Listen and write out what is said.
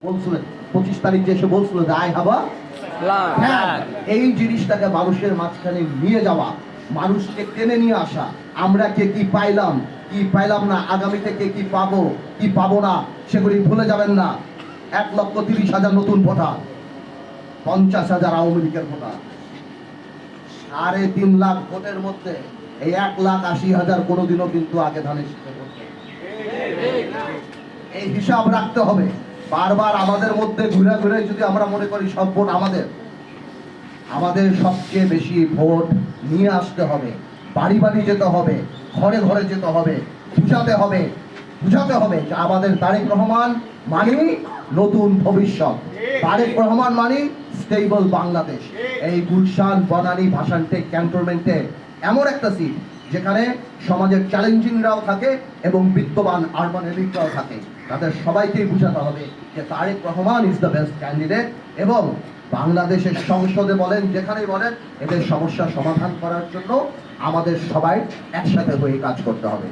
বলছিলেন 25 তারিখ যে এসে বলছিল যে আই হ্যাভ এই জিনিসটাকে মানুষের মাঝখানে নিয়ে যাওয়া, মানুষকে টেনে নিয়ে আসা, আমরা কে কি পাইলাম কি পাইলাম না, আগামীতে কে কি পাবো কি পাবো না সেগুলি ভুলে যাবেন না। 1,30,000 নতুন ভোটার, 50,000 আওয়ামী লীগের ভোটার, 3.5 লাখ ভোটের মধ্যে এই 1,80,000 কোনোদিনও কিন্তু আগে ধানের শীষে করতে, এই হিসাব রাখতে হবে। বারবার আমাদের মধ্যে ঘুরে ঘুরে যদি আমরা মনে করি সব ভোট আমাদের সবচেয়ে বেশি ভোট নিয়ে আসতে হবে, বাড়ি বাড়ি যেতে হবে, ঘরে ঘরে যেতে হবে, বুঝাতে হবে যে আমাদের তারেক রহমান মানে নতুন ভবিষ্যৎ, তারেক রহমান মানে স্টেবল বাংলাদেশ। এই গুলশান বনানী ভাসানটেক ক্যান্টনমেন্টে এমন একটা সিট যেখানে সমাজের চ্যালেঞ্জিংরাও থাকে এবং বিদ্যমান আরবান এলিটরাও থাকে, তাদের সবাইকেই বুঝাতে হবে যে Tarek Rahman is the best candidate এবং বাংলাদেশের সংসদে বলেন যেখানেই বলেন এদের সমস্যা সমাধান করার জন্য আমাদের সবাই একসাথে হয়ে কাজ করতে হবে।